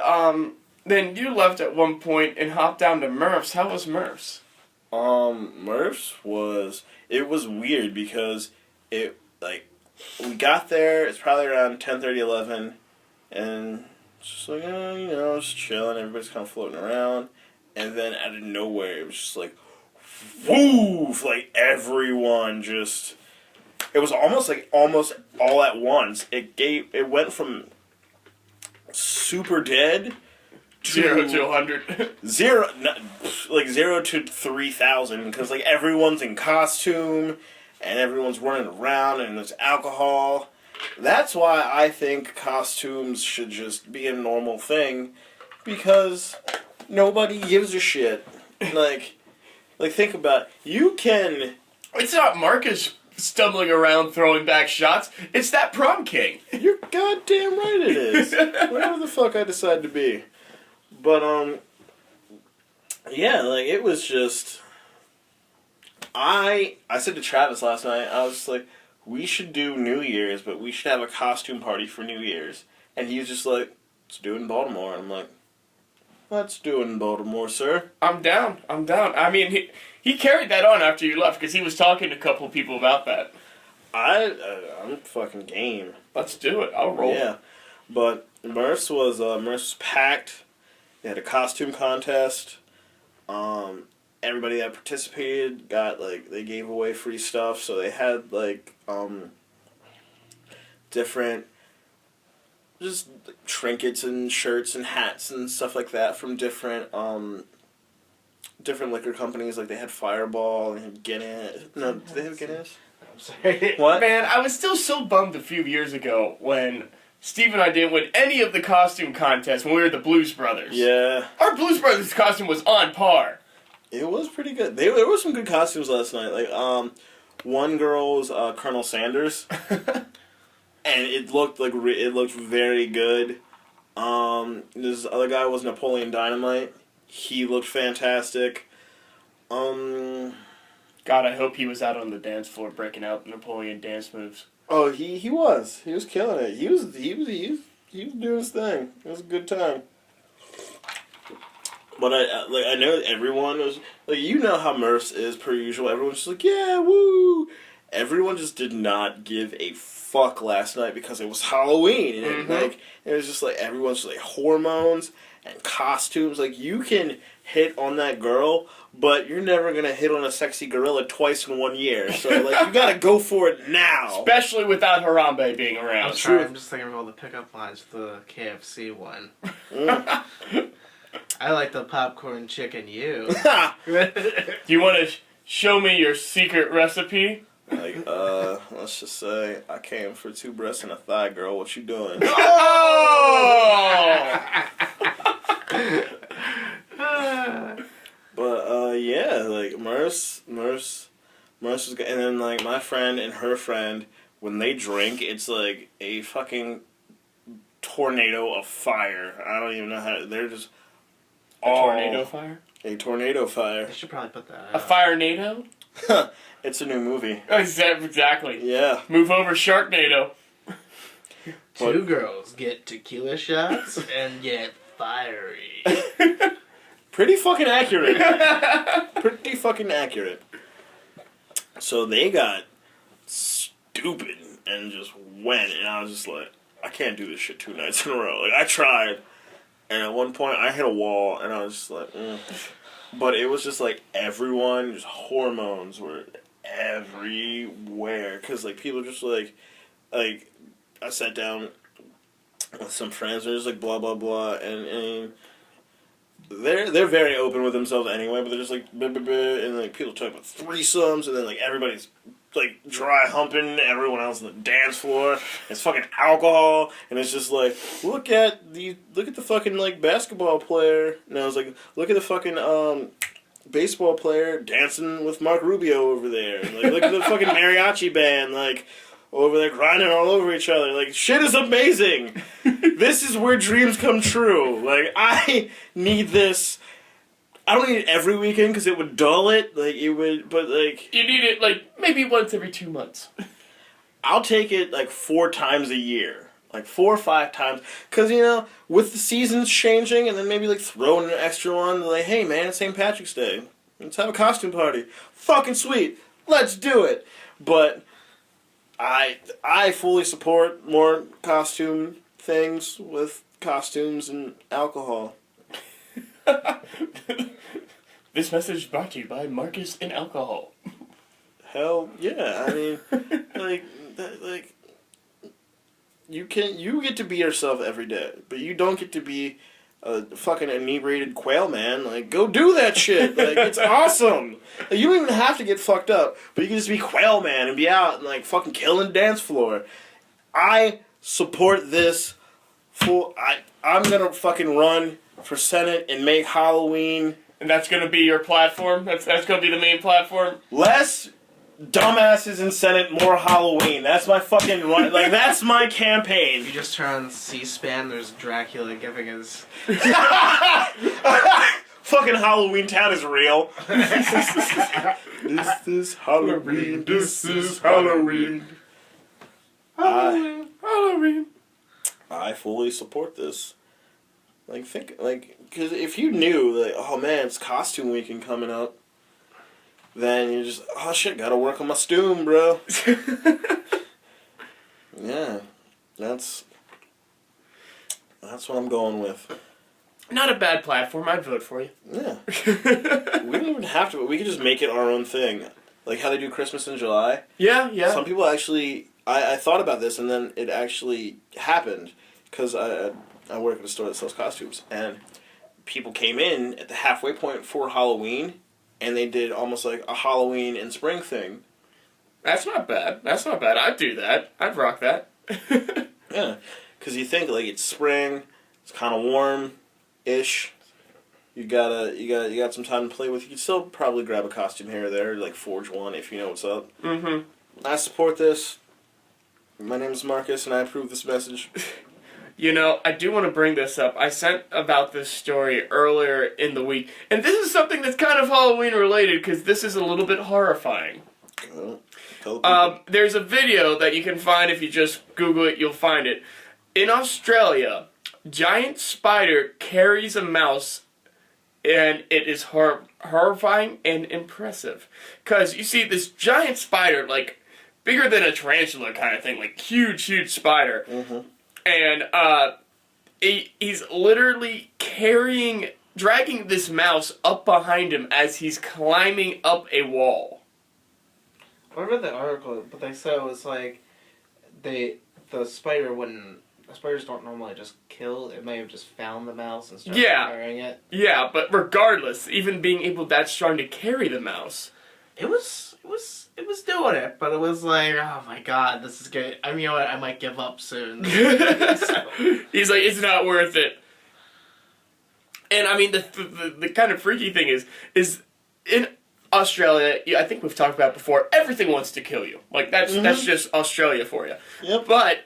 then you left at one point and hopped down to Murph's. How was Murph's? Murph's was weird because it we got there. It's probably around 10:30, 11, and just like just chilling. Everybody's kind of floating around, and then out of nowhere, it was just like, woof! Like everyone just. It was almost all at once. It went from super dead to 0 to 100. zero to 3,000 because like everyone's in costume and everyone's running around and there's alcohol. That's why I think costumes should just be a normal thing because nobody gives a shit. Like think about it. You can. It's not Marcus stumbling around throwing back shots. It's that prom king. You're goddamn right it is. Whatever the fuck I decide to be. But, yeah, like, it was just... I said to Travis last night, I was like, we should do New Year's, but we should have a costume party for New Year's. And he was just like, let's do it in Baltimore. And I'm like, let's do it in Baltimore, sir. I'm down. I mean, he carried that on after you left because he was talking to a couple of people about that. I'm fucking game. Let's do it. I'll roll. Yeah. But Merce was packed. They had a costume contest. Everybody that participated got, like, they gave away free stuff. So they had, like, different, just trinkets and shirts and hats and stuff like that from different liquor companies. Like, they had Fireball and they had Guinness. No, did they have Guinness? I'm sorry. What? Man, I was still so bummed a few years ago when Steve and I didn't win any of the costume contests when we were the Blues Brothers. Yeah. Our Blues Brothers costume was on par. It was pretty good. There were some good costumes last night. Like, one girl was Colonel Sanders. And it looked very good. This other guy was Napoleon Dynamite. He looked fantastic. God, I hope he was out on the dance floor breaking out Napoleon dance moves. Oh, he was. He was killing it. He was doing his thing. It was a good time. But I know everyone was like, you know how Merce is per usual. Everyone's just like, yeah, woo. Everyone just did not give a fuck last night because it was Halloween, and it was just like everyone's just like hormones and costumes. Like, you can hit on that girl, but you're never gonna hit on a sexy gorilla twice in 1 year. So like, you gotta go for it now. Especially without Harambe being around. I'm sorry, I'm just thinking of all the pickup lines for the KFC one. I like the popcorn chicken, you. Do you want to show me your secret recipe? Like, let's just say I came for 2 breasts and a thigh, girl. What you doing? Oh! But yeah, like Merce was good. And then like my friend and her friend, when they drink, it's like a fucking tornado of fire. I don't even know how. They're just Tornado fire? A tornado fire. They should probably put that out. A fire-nado? It's a new movie. Exactly. Yeah. Move over Sharknado. 2 girls get tequila shots and get fiery. Pretty fucking accurate. Pretty fucking accurate. So they got stupid and just went, and I was just like, I can't do this shit 2 nights in a row. Like, I tried, and at one point I hit a wall, and I was just like, But it was just like everyone, just hormones were everywhere. Because, like, people just, like, I sat down with some friends, and they're just like, blah, blah, blah, and they're very open with themselves anyway, but they're just like, blah, blah, blah, and, like, people talk about threesomes, and then, like, everybody's, like, dry humping everyone else on the dance floor. It's fucking alcohol, and it's just like, look at the fucking, like, basketball player. And I was like, look at the fucking, baseball player dancing with Mark Rubio over there. And, like, look at the fucking mariachi band, like, over there grinding all over each other. Like, shit is amazing! This is where dreams come true. Like, I need this. I don't need it every weekend because it would dull it. Like, it would, but, like... You need it, like, maybe once every 2 months. I'll take it, like, 4 times a year. Like, 4 or 5 times. Because, you know, with the seasons changing, and then maybe, like, throw in an extra one, like, hey, man, it's St. Patrick's Day. Let's have a costume party. Fucking sweet. Let's do it. But I fully support more costume things with costumes and alcohol. This message is brought to you by Marcus and alcohol. Hell yeah! I mean, like you get to be yourself every day, but you don't get to be a fucking inebriated quail man. Like, go do that shit. Like, it's awesome. Like, you don't even have to get fucked up, but you can just be quail man and be out and, like, fucking killing the dance floor. I support this. I'm gonna fucking run for Senate and make Halloween. And that's gonna be your platform? That's gonna be the main platform? Less dumbasses in Senate, more Halloween. That's my fucking run. Like, that's my campaign. If you just turn on C-SPAN, there's Dracula giving his... Fucking Halloween Town is real. This is Halloween. This is Halloween. Halloween. I fully support this. Like, because if you knew, like, oh man, it's costume weekend coming up, then you're just, oh shit, gotta work on my stoom, bro. Yeah, that's what I'm going with. Not a bad platform, I'd vote for you. Yeah. We don't even have to, we could just make it our own thing. Like how they do Christmas in July. Yeah, yeah. Some people actually, I thought about this and then it actually happened, because I work at a store that sells costumes, and people came in at the halfway point for Halloween, and they did almost like a Halloween and spring thing. That's not bad. That's not bad. I'd do that. I'd rock that. Yeah, because you think, like, it's spring, it's kind of warm-ish. You got some time to play with. You can still probably grab a costume here or there, like forge one if you know what's up. Mm-hmm. I support this. My name is Marcus, and I approve this message. You know, I do want to bring this up. I sent about this story earlier in the week, and this is something that's kind of Halloween related because this is a little bit horrifying. Well, tell people. There's a video that you can find if you just Google it, you'll find it. In Australia, giant spider carries a mouse, and it is horrifying and impressive. Because you see this giant spider, like, bigger than a tarantula kind of thing, like huge, huge spider. Mm-hmm. And he's literally dragging this mouse up behind him as he's climbing up a wall. I read the article, but they said it was like the spiders don't normally just kill. It may have just found the mouse and started carrying it. Yeah, but regardless, even being able that strong to carry the mouse, it was doing it, but it was like, oh my god, this is good. I mean, you know what? I might give up soon. He's like, it's not worth it. And I mean, the kind of freaky thing is in Australia, I think we've talked about it before, everything wants to kill you. Like, that's just Australia for you. Yep. But,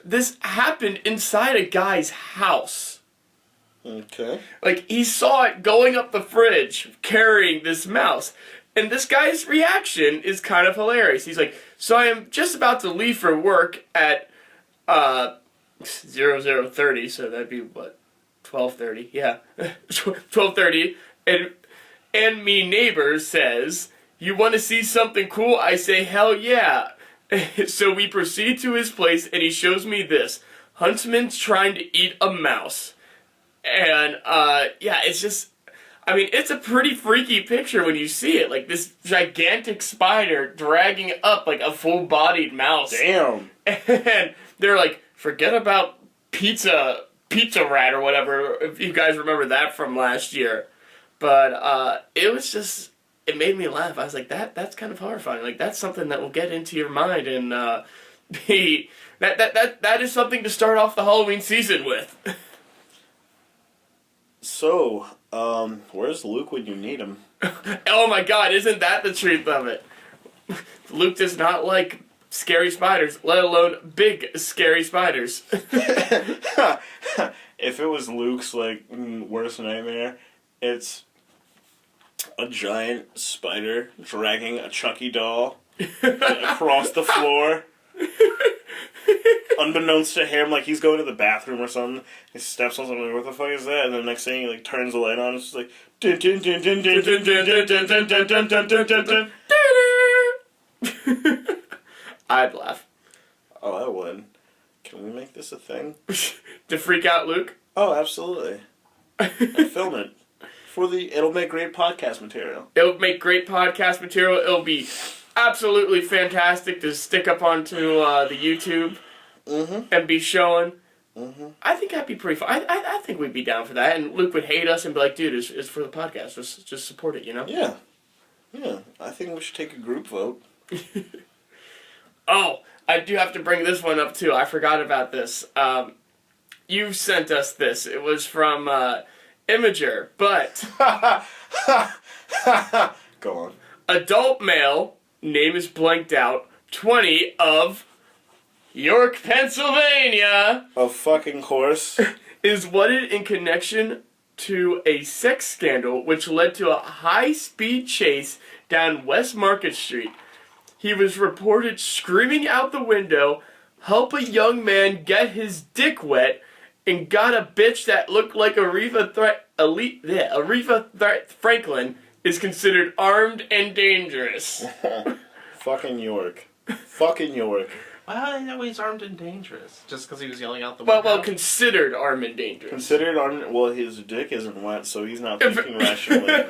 this happened inside a guy's house. Okay. Like, he saw it going up the fridge, carrying this mouse. And this guy's reaction is kind of hilarious. He's like, so I am just about to leave for work at 0030, so that'd be, what, 12:30? Yeah, 12:30. And me neighbor says, you want to see something cool? I say, hell yeah. So we proceed to his place, and he shows me this. Huntsman's trying to eat a mouse. And, yeah, it's just... I mean, it's a pretty freaky picture when you see it. Like, this gigantic spider dragging up, like, a full-bodied mouse. Damn. And they're like, forget about Pizza Rat or whatever, if you guys remember that from last year. But it was just, it made me laugh. I was like, that's kind of horrifying. Like, that's something that will get into your mind and be... That is something to start off the Halloween season with. So, where's Luke when you need him? Oh my god, isn't that the truth of it? Luke does not like scary spiders, let alone big scary spiders. If it was Luke's, like, worst nightmare, it's a giant spider dragging a Chucky doll across the floor. Unbeknownst to him, like, he's going to the bathroom or something, he steps on something, like, what the fuck is that? And the next thing, he, like, turns the light on, it's just like, dun dun dun dun dun dun dun dun dun dun dun dun dun dun dun. I'd laugh. Oh, I would. Can we make this a thing? To freak out Luke? Oh, absolutely. And film it. It'll make great podcast material. It'll make great podcast material. It'll be absolutely fantastic to stick up onto the YouTube and be showing. I think that'd be pretty fun. I think we'd be down for that. And Luke would hate us and be like, dude, it's for the podcast. Just support it, you know? Yeah. Yeah. I think we should take a group vote. Oh, I do have to bring this one up, too. I forgot about this. You sent us this. It was from Imager, but... Go on. Adult male, name is blanked out, 20 of York, Pennsylvania. Of fucking course. Is wanted in connection to a sex scandal which led to a high-speed chase down West Market Street. He was reported screaming out the window, help a young man get his dick wet, and got a bitch that looked like Aretha Franklin is considered armed and dangerous. Fucking York. Fucking York. Well, I know he's armed and dangerous. Just because he was yelling out the window. Well, considered armed and dangerous. Considered armed... Well, his dick isn't wet, so he's not thinking rationally.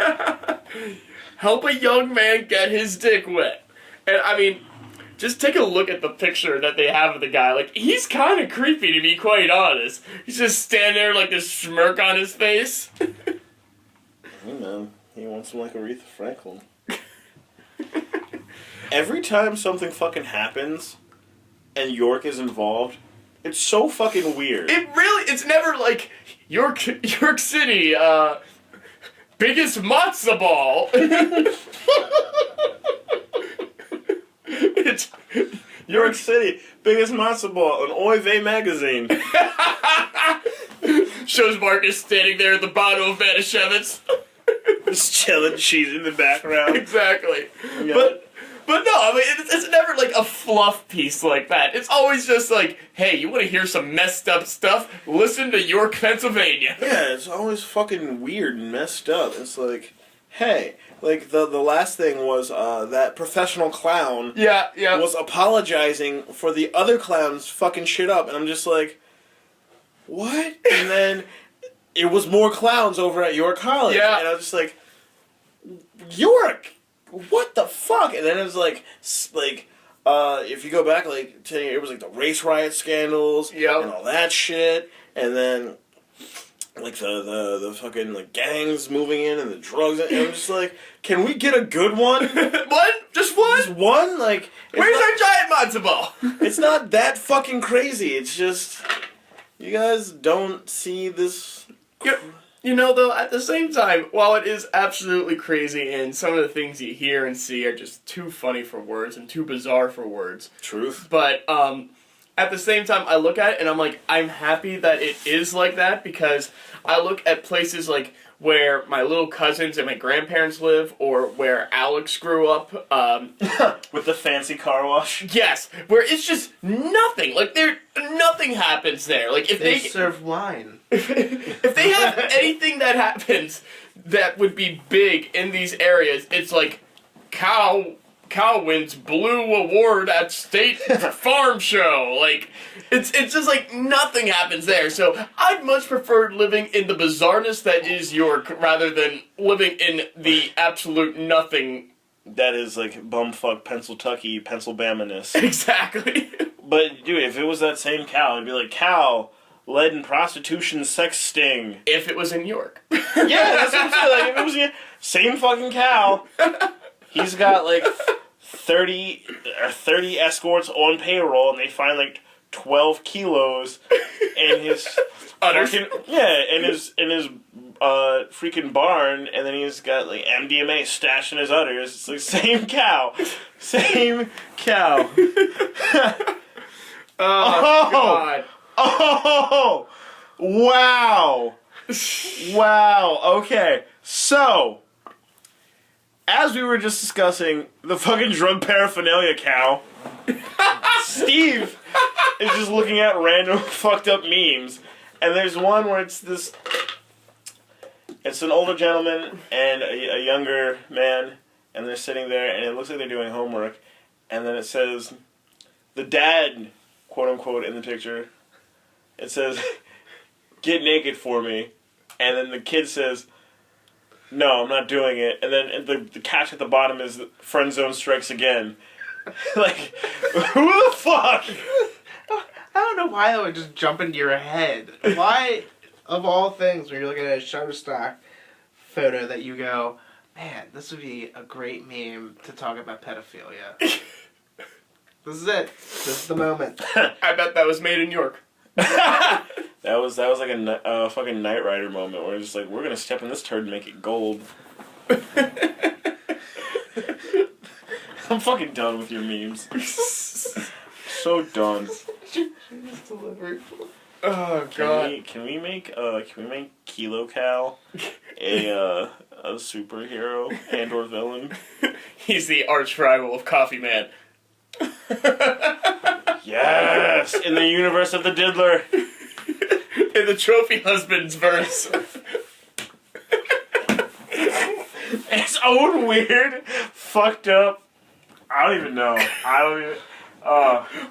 Help a young man get his dick wet. And, I mean, just take a look at the picture that they have of the guy. Like, he's kind of creepy, to be quite honest. He's just standing there like this smirk on his face. Hey, man. He wants him like Aretha Franklin. Every time something fucking happens and York is involved, it's so fucking weird. It's never like York City, biggest matzo ball. It's York City, biggest matzo ball, an Oy Vey magazine. Shows Marcus standing there at the bottom of Manischewitz. Just chilling, cheese in the background. Exactly. Yeah. But no, I mean, it's never like a fluff piece like that. It's always just like, hey, you want to hear some messed up stuff? Listen to York, Pennsylvania. Yeah, it's always fucking weird and messed up. It's like, hey, like the last thing was that professional clown Yeah. was apologizing for the other clowns fucking shit up, and I'm just like, what? And then it was more clowns over at York College. Yeah. And I was just like, York, what the fuck? And then it was like if you go back like 10 years, it was like the race riot scandals and all that shit, and then like the fucking like gangs moving in and the drugs, and I'm just like, can we get a good one? One? Just one? Just one? Like, where's our giant matzo ball? It's not that fucking crazy. It's just you guys don't see this. You know, though, at the same time, while it is absolutely crazy and some of the things you hear and see are just too funny for words and too bizarre for words. Truth. But at the same time, I look at it and I'm like, I'm happy that it is like that, because I look at places like where my little cousins and my grandparents live, or where Alex grew up. With the fancy car wash? Yes, where it's just nothing. Like, nothing happens there. Like, if they serve wine. If they have anything that happens that would be big in these areas, it's like cow cow wins blue award at state farm show. Like, it's just like nothing happens there. So I'd much prefer living in the bizarreness that is York rather than living in the absolute nothing. That is like bumfuck Pennsylvania-ness. Exactly. But dude, if it was that same cow, it'd be like cow led in prostitution, sex sting. If it was in York. Yeah, that's what I'm saying. Like, if it was same fucking cow, he's got like 30 escorts on payroll, and they find like 12 kilos in his fucking, in his freaking barn, and then he's got like MDMA stashed in his udders. It's like same cow. Oh God. Oh, wow. Wow, okay. So, as we were just discussing the fucking drug paraphernalia cow, Steve is just looking at random fucked up memes. And there's one where it's an older gentleman and a younger man, and they're sitting there, and it looks like they're doing homework. And then it says, the dad, quote unquote, in the picture, it says, get naked for me. And then the kid says, no, I'm not doing it. And then the catch at the bottom is friend zone strikes again. Like, who the fuck? I don't know why that would just jump into your head. Why, of all things, when you're looking at a Shutterstock photo that you go, man, this would be a great meme to talk about pedophilia. This is it. This is the moment. I bet that was made in York. That was like a fucking Knight Rider moment where it's just like, we're gonna step in this turd and make it gold. I'm fucking done with your memes. So done. Oh God. Can we make Kilo Cal a superhero and or villain? He's the arch rival of Coffee Man. Yes, in the universe of the Diddler. In the Trophy Husbands verse. Its own weird, fucked up. I don't even know.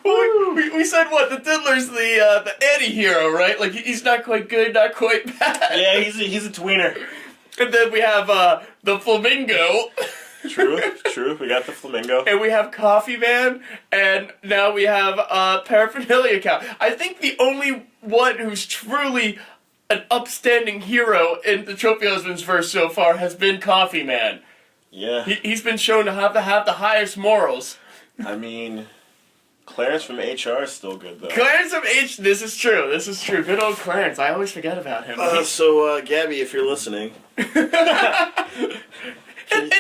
Well, we said what? The Diddler's the anti-hero, right? Like, he's not quite good, not quite bad. Yeah, he's a tweener. And then we have the Flamingo. True. We got the Flamingo. And we have Coffee Man, and now we have Paraphernalia Cow. I think the only one who's truly an upstanding hero in the Trophy Husbands verse so far has been Coffee Man. Yeah. He's been shown to have the highest morals. I mean, Clarence from HR is still good, though. Clarence from H... This is true. Good old Clarence. I always forget about him. So, Gabby, if you're listening... And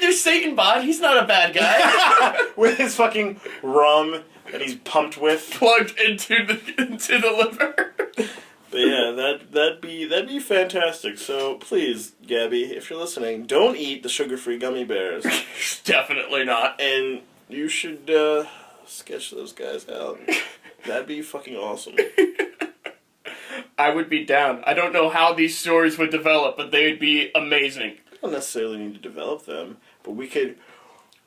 there's Satan Bod. He's not a bad guy. With his fucking rum that he's pumped with. Plugged into the liver. But yeah, that'd be fantastic. So please, Gabby, if you're listening, don't eat the sugar-free gummy bears. Definitely not. And you should sketch those guys out. That'd be fucking awesome. I would be down. I don't know how these stories would develop, but they would be amazing. Don't necessarily need to develop them, but we could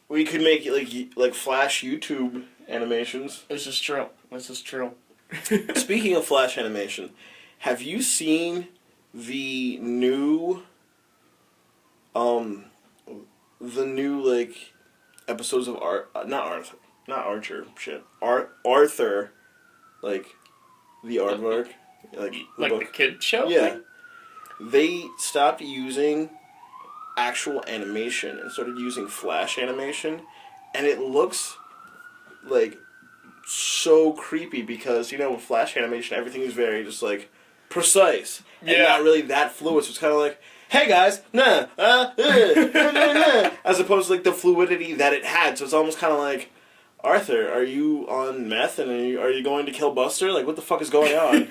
make it like Flash YouTube animations. This is true. Speaking of Flash animation, have you seen the new like episodes of Arthur, like the aardvark, like the kid show? Yeah. Thing? They stopped using actual animation and started using Flash animation, and it looks like so creepy because, with Flash animation, everything is very just like precise and not really that fluid. So it's kind of like, hey guys, as opposed to like the fluidity that it had. So it's almost kind of like, Arthur, are you on meth and are you going to kill Buster? Like, what the fuck is going on?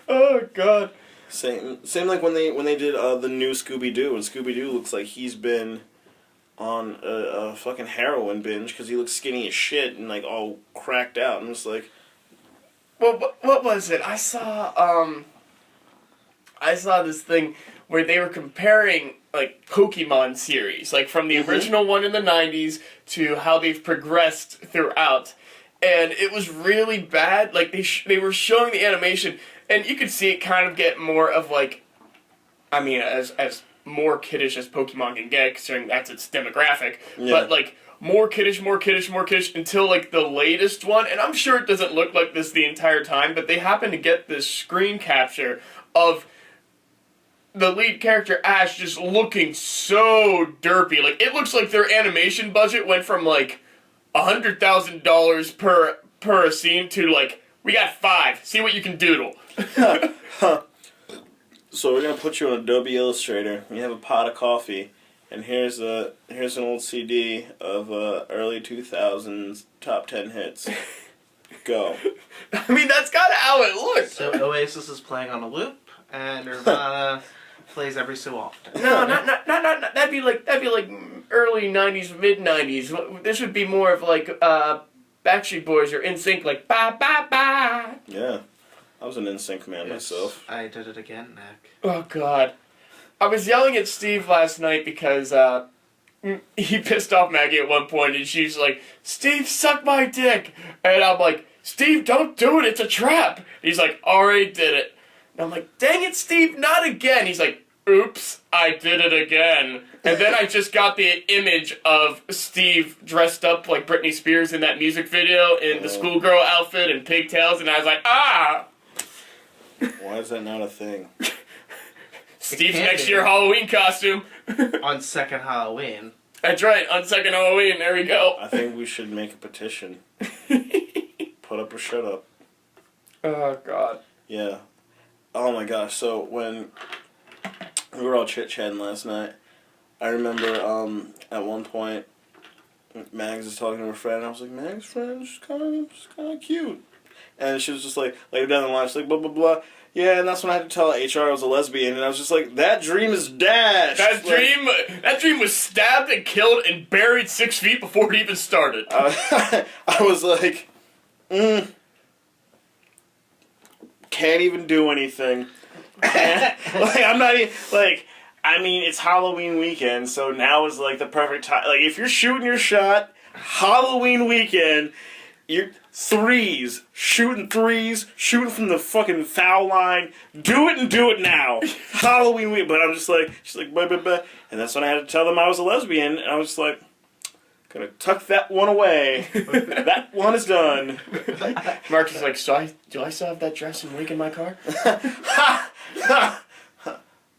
Oh God. Same like when they did the new Scooby-Doo, and Scooby-Doo looks like he's been on a fucking heroin binge because he looks skinny as shit and like all cracked out, and it's like, well, what was it? I saw this thing where they were comparing like Pokemon series, like from the original one in the 90s to how they've progressed throughout. And it was really bad. Like they were showing the animation, and you could see it kind of get more of like, I mean, as more kiddish as Pokemon can get, considering that's its demographic. Yeah. But like more kiddish until like the latest one. And I'm sure it doesn't look like this the entire time, but they happen to get this screen capture of the lead character Ash just looking so derpy. Like it looks like their animation budget went from like $100,000 per scene to like, we got 5. See what you can doodle. So we're gonna put you on Adobe Illustrator. You have a pot of coffee, and here's an old CD of early 2000s top 10 hits. Go. I mean, that's kind of how it looks. So Oasis is playing on a loop, and Nirvana plays every so often. No, not. That'd be like early 90s, mid 90s. This would be more of like Backstreet Boys or NSYNC, like ba ba ba. Yeah, I was an NSYNC man myself. I did it again, Nick. Oh God, I was yelling at Steve last night because he pissed off Maggie at one point, and she's like, "Steve, suck my dick," and I'm like, "Steve, don't do it. It's a trap." And he's like, "Already did it." And I'm like, "Dang it, Steve, not again." He's like, "Oops, I did it again." And then I just got the image of Steve dressed up like Britney Spears in that music video in the schoolgirl outfit and pigtails, and I was like, ah! Why is that not a thing? Steve's next year Halloween costume. On second Halloween. That's right, on second Halloween, there we go. I think we should make a petition. Put up or shut up. Oh, God. Yeah. Oh, my gosh. So, when we were all chit-chatting last night, I remember at one point, Mags was talking to her friend, and I was like, Mags' friend, she's kind of cute. And she was just like, later down the line, she's like, blah, blah, blah. Yeah, and that's when I had to tell HR I was a lesbian, and I was just like, that dream is dashed. That dream was stabbed and killed and buried 6 feet before it even started. I was like, can't even do anything. Like, I'm not even, like, I mean, it's Halloween weekend, so now is, like, the perfect time. Like, if you're shooting your shot, Halloween weekend, you're shooting from the fucking foul line, do it and do it now. Halloween week, but I'm just like, she's like, blah, blah, blah. And that's when I had to tell them I was a lesbian, and I was just like, gonna tuck that one away. That one is done. Mark is like, so do I still have that dress and wig in my car?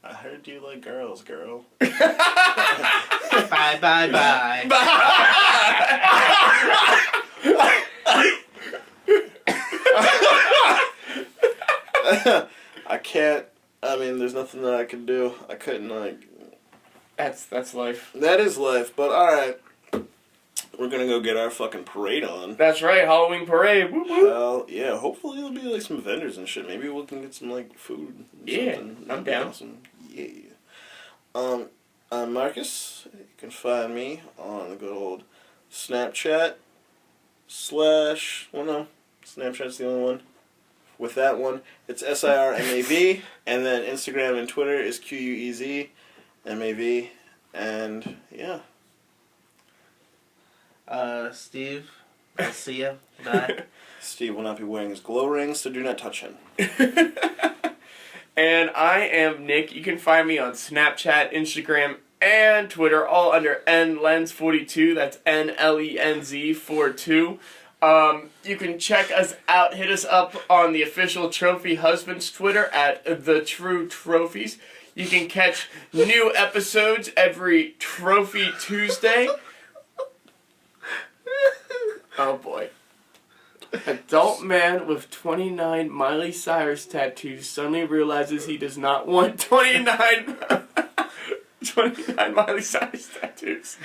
I heard you like girls, girl. Bye, bye, bye. I can't. I mean, there's nothing that I can do. I couldn't, like... That's life. That is life, but alright. We're gonna go get our fucking parade on. That's right, Halloween parade. Woo woo. Well, yeah, hopefully there'll be like some vendors and shit. Maybe we can get some like food. Yeah, something. I'm down. Awesome. Yeah. I'm Marcus. You can find me on the good old Snapchat Snapchat's the only one. With that one, it's SIRMAV, and then Instagram and Twitter is QUEZMAV, and yeah. Steve, I'll see you. Bye. Steve will not be wearing his glow rings, so do not touch him. And I am Nick. You can find me on Snapchat, Instagram, and Twitter, all under NLenz42. That's NLENZ42. You can check us out. Hit us up on the official Trophy Husbands Twitter at The True Trophies. You can catch new episodes every Trophy Tuesday. Oh boy. Adult man with 29 Miley Cyrus tattoos suddenly realizes he does not want 29 Miley Cyrus tattoos.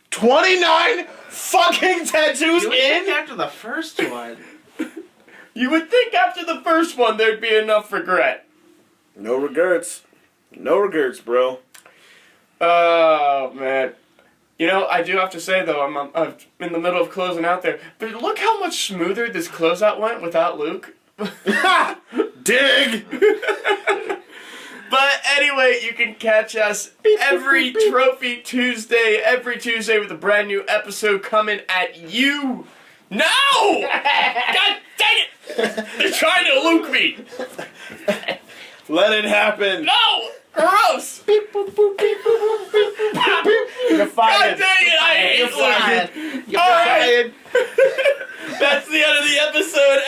29 fucking tattoos You would in? think after the first one. You would think after the first one there'd be enough regret. No regrets. No regrets, bro. Oh, man. You know, I do have to say, though, I'm in the middle of closing out there, but look how much smoother this closeout went without Luke. Dig! But anyway, you can catch us every Trophy Tuesday, with a brand new episode coming at you. No! God dang it! They're trying to luke me. Let it happen. No! Gross! You're fired. God dang it! I hate You're fired. luking. You're All right. fired. That's the end of the episode.